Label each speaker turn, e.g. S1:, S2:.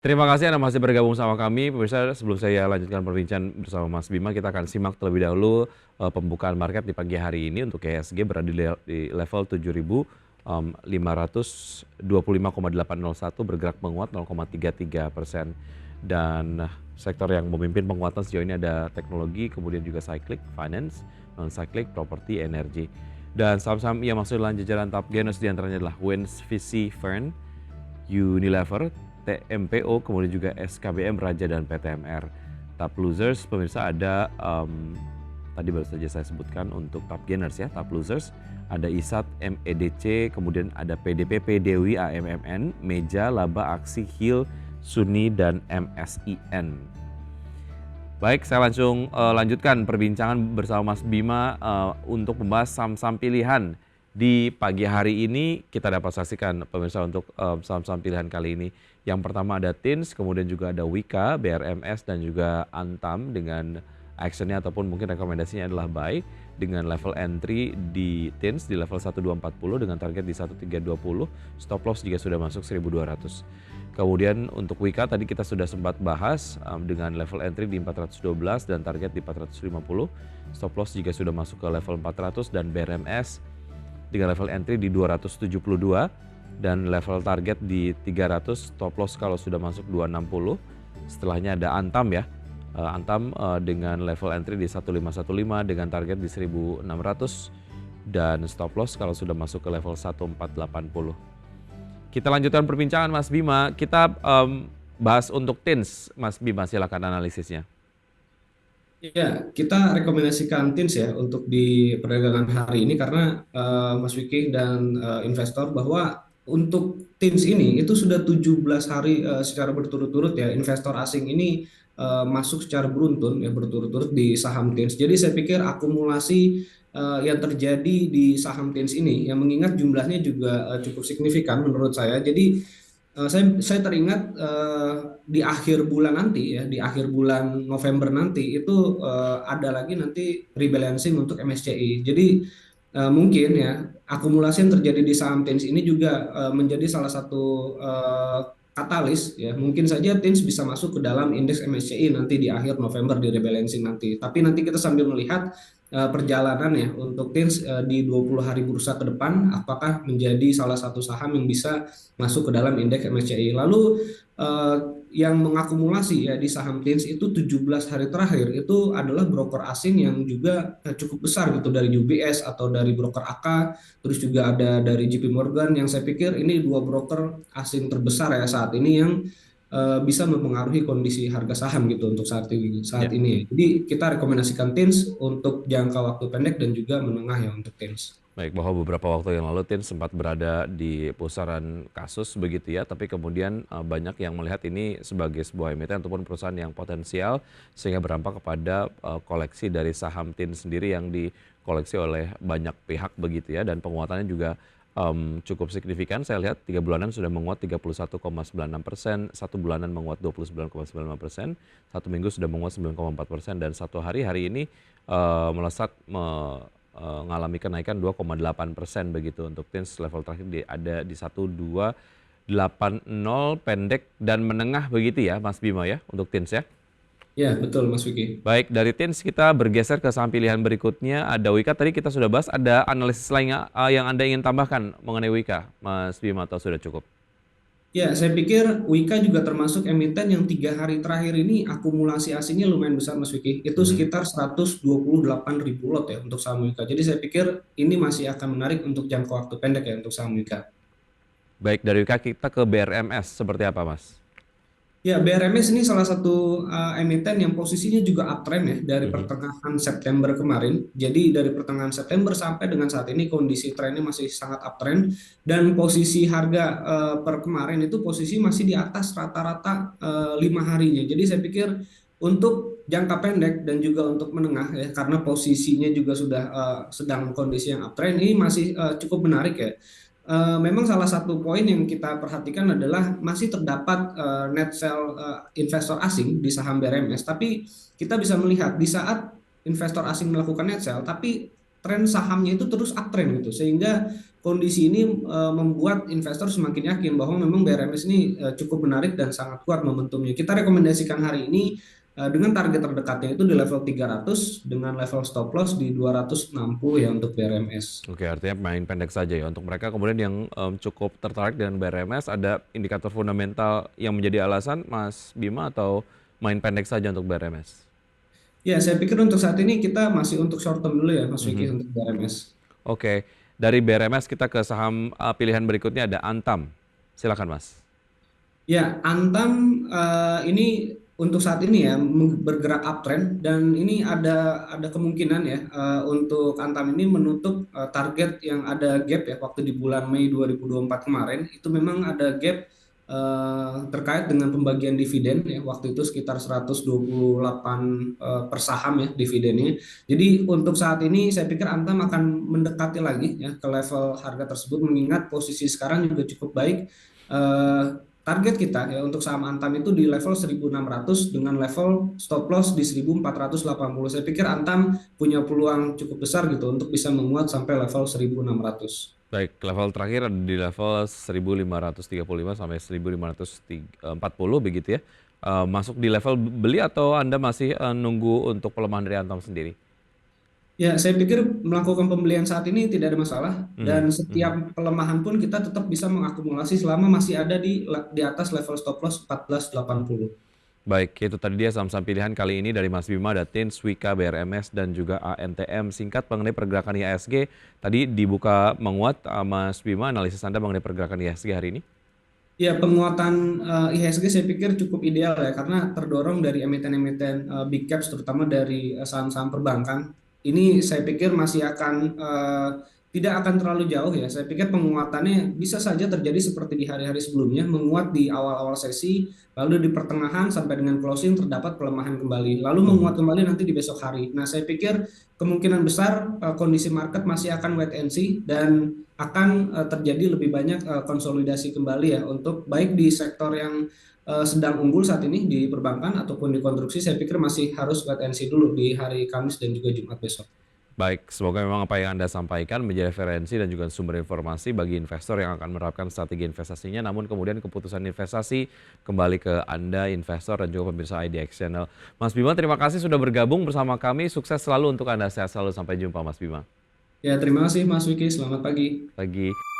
S1: Terima kasih Anda masih bergabung sama kami. Pemirsa, sebelum saya lanjutkan perbincangan bersama Mas Bima, kita akan simak terlebih dahulu pembukaan market di pagi hari ini untuk IHSG berada di level 7.525,801 bergerak menguat 0,33%. Dan sektor yang memimpin penguatan sejauh ini ada teknologi, kemudian juga cyclic, finance, non-cyclic, properti, energi. Dan saham-saham yang masuk dalam jajaran top gainers diantaranya adalah Wins VC Fern, Unilever, TMPO, kemudian juga SKBM, Raja, dan PTMR. Top losers, pemirsa, ada tadi baru saja saya sebutkan untuk top gainers ya, top losers. Ada ISAT, MEDC, kemudian ada PDPP, Dewi, AMMN, Meja, Laba, Aksi, HIL, Suni, dan MSIN. Baik, saya langsung lanjutkan perbincangan bersama Mas Bima untuk membahas saham-saham pilihan di pagi hari ini. Kita dapat saksikan pemirsa untuk saham-saham pilihan kali ini. Yang pertama ada TINS, kemudian juga ada Wika, BRMS, dan juga Antam dengan actionnya ataupun mungkin rekomendasinya adalah buy dengan level entry di TINS di level 1240 dengan target di 1320, stop loss jika sudah masuk 1200. Kemudian untuk Wika tadi kita sudah sempat bahas dengan level entry di 412 dan target di 450, stop loss jika sudah masuk ke level 400, dan BRMS dengan level entry di 272 dan level target di 300, stop loss kalau sudah masuk 260. Setelahnya ada Antam ya. Antam dengan level entry di 1515 dengan target di 1600 dan stop loss kalau sudah masuk ke level 1480. Kita lanjutkan perbincangan Mas Bima. Kita bahas untuk TINS, Mas Bima, silakan analisisnya.
S2: Ya, kita rekomendasikan TINS ya untuk di perdagangan hari ini karena Mas Wiki dan investor bahwa untuk TINS ini itu sudah 17 hari secara berturut-turut ya investor asing ini masuk secara beruntun ya berturut-turut di saham TINS. Jadi saya pikir akumulasi yang terjadi di saham TINS ini yang mengingat jumlahnya juga cukup signifikan menurut saya. Jadi saya teringat di akhir bulan nanti ya, di akhir bulan November nanti itu ada lagi nanti rebalancing untuk MSCI. Jadi mungkin ya akumulasi yang terjadi di saham TINS ini juga menjadi salah satu katalis ya. Mungkin saja TINS bisa masuk ke dalam indeks MSCI nanti di akhir November di rebalancing nanti. Tapi nanti kita sambil melihat perjalanan ya untuk TINS di 20 hari bursa ke depan apakah menjadi salah satu saham yang bisa masuk ke dalam indeks MSCI. Lalu eh, yang mengakumulasi ya di saham TINS itu 17 hari terakhir itu adalah broker asing yang juga cukup besar gitu dari UBS atau dari broker AK, terus juga ada dari JP Morgan yang saya pikir ini dua broker asing terbesar ya saat ini yang bisa mempengaruhi kondisi harga saham gitu untuk saat ini.
S1: Ya.
S2: Jadi kita rekomendasikan TINS untuk jangka waktu pendek dan juga menengah ya untuk TINS.
S1: Baik, bahwa beberapa waktu yang lalu TINS sempat berada di pusaran kasus begitu ya, tapi kemudian banyak yang melihat ini sebagai sebuah emiten ataupun perusahaan yang potensial sehingga berdampak kepada koleksi dari saham TINS sendiri yang dikoleksi oleh banyak pihak begitu ya, dan penguatannya juga cukup signifikan. Saya lihat 3 bulanan sudah menguat 31,96%, 1 bulanan menguat 29,95%, 1 minggu sudah menguat 9,4%, dan 1 hari ini melesat mengalami kenaikan 2,8% begitu untuk TINS. Level terakhir ada di 1280 pendek dan menengah begitu ya Mas Bima ya untuk TINS ya.
S2: Ya, betul Mas Vicky.
S1: Baik, dari TINS kita bergeser ke saham pilihan berikutnya. Ada Wika, tadi kita sudah bahas. Ada analisis lainnya yang Anda ingin tambahkan mengenai Wika, Mas Bima, atau sudah cukup?
S2: Ya, saya pikir Wika juga termasuk emiten yang 3 hari terakhir ini akumulasi asingnya lumayan besar, Mas Vicky. Itu
S1: Mhm.
S2: sekitar 128 ribu lot ya untuk saham Wika. Jadi saya pikir ini masih akan menarik untuk jangka waktu pendek ya untuk saham Wika.
S1: Baik, dari Wika kita ke BRMS. Seperti apa, Mas?
S2: Ya, BRMS ini salah satu emiten yang posisinya juga uptrend ya dari
S1: Mhm.
S2: pertengahan September kemarin. Jadi dari pertengahan September sampai dengan saat ini kondisi trennya masih sangat uptrend dan posisi harga per kemarin itu posisi masih di atas rata-rata 5 harinya. Jadi saya pikir untuk jangka pendek dan juga untuk menengah ya karena posisinya juga sudah sedang kondisi yang uptrend ini masih cukup menarik ya. Memang salah satu poin yang kita perhatikan adalah masih terdapat net sell investor asing di saham BRMS, tapi kita bisa melihat di saat investor asing melakukan net sell, tapi tren sahamnya itu terus uptrend gitu, sehingga kondisi ini membuat investor semakin yakin bahwa memang BRMS ini cukup menarik dan sangat kuat momentumnya. Kita rekomendasikan hari ini dengan target terdekatnya itu di level 300 dengan level stop loss di 260 ya untuk BRMS.
S1: Oke, artinya main pendek saja ya. Untuk mereka kemudian yang cukup tertarik dengan BRMS, ada indikator fundamental yang menjadi alasan Mas Bima atau main pendek saja untuk BRMS?
S2: Ya, saya pikir untuk saat ini kita masih untuk short term dulu ya, Mas Vicky
S1: Mhm.
S2: untuk BRMS.
S1: Oke, dari BRMS kita ke saham pilihan berikutnya ada Antam. Silakan Mas.
S2: Ya, Antam ini untuk saat ini ya bergerak uptrend dan ini ada kemungkinan ya untuk Antam ini menutup target yang ada gap ya waktu di bulan Mei 2024 kemarin itu memang ada gap terkait dengan pembagian dividen ya waktu itu sekitar 128 per saham ya dividennya. Jadi untuk saat ini saya pikir Antam akan mendekati lagi ya ke level harga tersebut mengingat posisi sekarang juga cukup baik. Eh, Target kita ya untuk saham Antam itu di level 1.600 dengan level stop loss di 1.480. Saya pikir Antam punya peluang cukup besar gitu untuk bisa menguat sampai level 1.600.
S1: Baik, level terakhir ada di level 1535 sampai 1540 begitu ya. Masuk di level beli atau Anda masih nunggu untuk pelemahan dari Antam sendiri?
S2: Ya, saya pikir melakukan pembelian saat ini tidak ada masalah
S1: Mhm,
S2: dan
S1: mhm.
S2: setiap pelemahan pun kita tetap bisa mengakumulasi selama masih ada di atas level stop loss 1480.
S1: Baik, itu tadi dia saham-saham pilihan kali ini dari Mas Bima, Datin, Swika, BRMS, dan juga ANTM. Singkat mengenai pergerakan IHSG, tadi dibuka menguat Mas Bima, analisis Anda mengenai pergerakan IHSG hari ini?
S2: Ya, penguatan IHSG saya pikir cukup ideal ya karena terdorong dari emiten-emiten big caps terutama dari saham-saham perbankan. Ini saya pikir masih akan tidak akan terlalu jauh ya. Saya pikir penguatannya bisa saja terjadi seperti di hari-hari sebelumnya, menguat di awal-awal sesi, lalu di pertengahan sampai dengan closing terdapat pelemahan kembali, lalu
S1: Mhm.
S2: menguat kembali nanti di besok hari. Nah, saya pikir kemungkinan besar kondisi market masih akan wait and see dan akan terjadi lebih banyak konsolidasi kembali ya untuk baik di sektor yang sedang unggul saat ini di perbankan ataupun di konstruksi saya pikir masih harus wait and see dulu di hari Kamis dan juga Jumat besok.
S1: Baik, semoga memang apa yang Anda sampaikan menjadi referensi dan juga sumber informasi bagi investor yang akan menerapkan strategi investasinya, namun kemudian keputusan investasi kembali ke Anda, investor, dan juga pemirsa IDX Channel. Mas Bima, terima kasih sudah bergabung bersama kami. Sukses selalu untuk Anda. Sehat selalu. Sampai jumpa, Mas Bima.
S2: Ya, terima kasih Mas Wiki, selamat pagi.
S1: Pagi.